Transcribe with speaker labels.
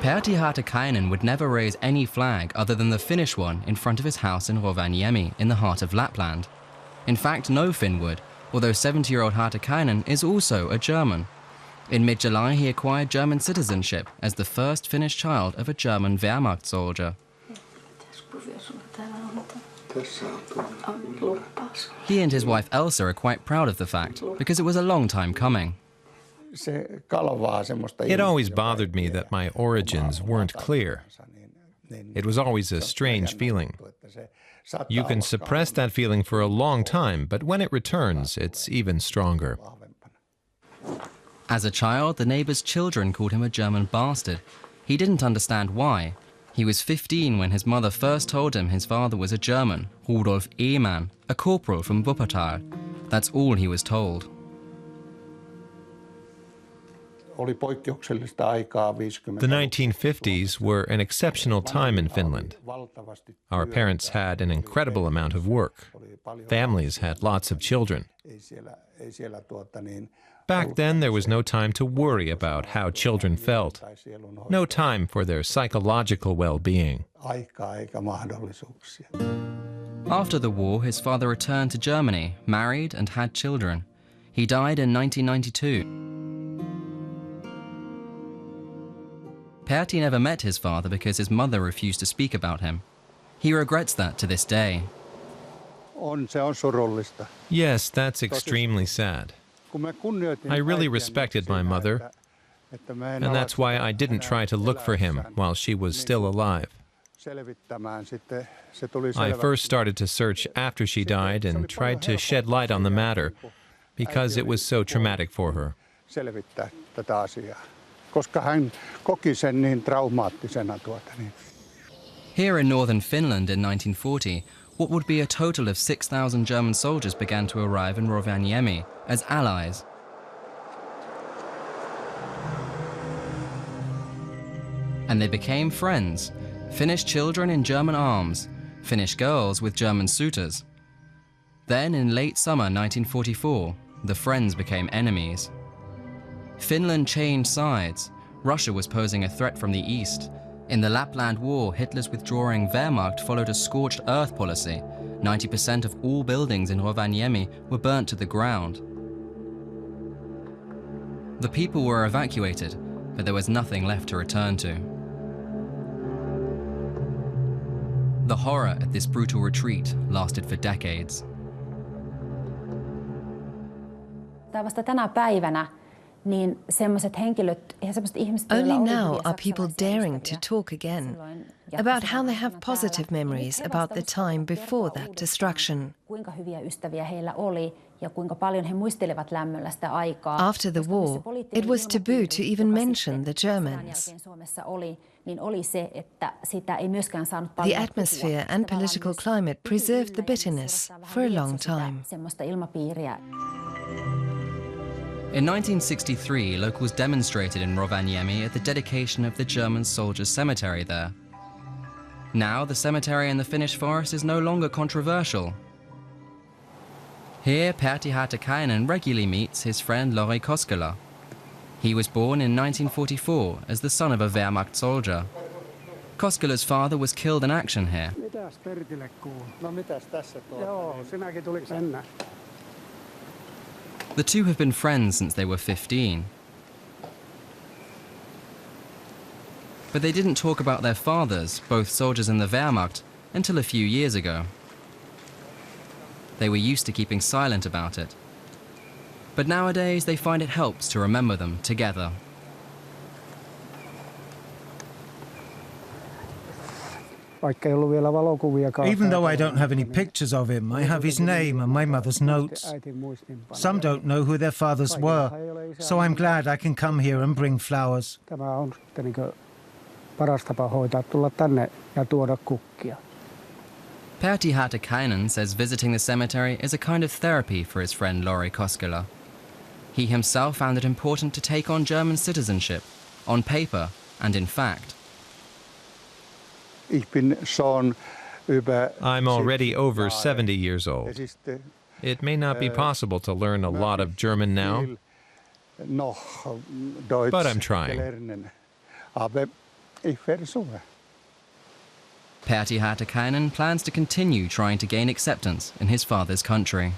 Speaker 1: Pertti Haatakainen would never raise any flag other than the Finnish one in front of his house in Rovaniemi in the heart of Lapland. In fact, no Finn would, although 70-year-old Haatakainen is also a German. In mid-July, he acquired German citizenship as the first Finnish child of a German Wehrmacht soldier. He and his wife Elsa are quite proud of the fact, because it was a long time coming.
Speaker 2: It always bothered me that my origins weren't clear. It was always a strange feeling. You can suppress that feeling for a long time, but when it returns, it's even stronger.
Speaker 1: As a child, the neighbor's children called him a German bastard. He didn't understand why. He was 15 when his mother first told him his father was a German, Rudolf Ehmann, a corporal from Wuppertal. That's all he was told.
Speaker 2: The 1950s were an exceptional time in Finland. Our parents had an incredible amount of work. Families had lots of children. Back then, there was no time to worry about how children felt, no time for their psychological well-being.
Speaker 1: After the war, his father returned to Germany, married and had children. He died in 1992. Pertti never met his father because his mother refused to speak about him. He regrets that to this day.
Speaker 2: Yes, that's extremely sad. I really respected my mother, and that's why I didn't try to look for him while she was still alive. I first started to search after she died and tried to shed light on the matter because it was so traumatic for her.
Speaker 1: Here in northern Finland in 1940, what would be a total of 6,000 German soldiers began to arrive in Rovaniemi as allies. And they became friends. Finnish children in German arms, Finnish girls with German suitors. Then in late summer 1944, the friends became enemies. Finland changed sides. Russia was posing a threat from the east. In the Lapland War, Hitler's withdrawing Wehrmacht followed a scorched earth policy. 90% of all buildings in Rovaniemi were burnt to the ground. The people were evacuated, but there was nothing left to return to. The horror at this brutal retreat lasted for decades.
Speaker 3: Vasta tänä päivänä niin semmoiset henkilöt ja semmoiset ihmiset,
Speaker 4: only now are people daring to talk again about how they have positive memories about the time before that destruction.
Speaker 3: Kuinka hyviä ystäviä heillä oli ja kuinka paljon he muistelevat lämmöllä sitä aikaa.
Speaker 4: After the war, it was taboo to even mention the Germans.
Speaker 3: Niin oli se, että sitä ei myöskään saanut
Speaker 4: the atmosphere and political climate preserved the bitterness for a long time.
Speaker 3: Semmoista ilmapiiriä.
Speaker 1: In 1963, locals demonstrated in Rovaniemi at the dedication of the German soldiers' cemetery there. Now, the cemetery in the Finnish forest is no longer controversial. Here, Pertti Haatakainen regularly meets his friend Lori Koskela. He was born in 1944 as the son of a Wehrmacht soldier. Koskela's father was killed in action here.
Speaker 5: Mitäs Pertille kuuluu? No mitäs tässä Joo, sinäkin tuliko mennä?
Speaker 1: The two have been friends since they were 15. But they didn't talk about their fathers, both soldiers in the Wehrmacht, until a few years ago. They were used to keeping silent about it. But nowadays they find it helps to remember them together.
Speaker 6: Even though I don't have any pictures of him, I have his name and my mother's notes. Some don't know who their fathers were, so I'm glad I can come here and bring flowers.
Speaker 1: Pertti Haatakainen says visiting the cemetery is a kind of therapy for his friend Lori Koskela. He himself found it important to take on German citizenship, on paper and in fact.
Speaker 2: I'm already over 70 years old. It may not be possible to learn a lot of German now, but I'm trying.
Speaker 1: Pertti Haatakainen plans to continue trying to gain acceptance in his father's country.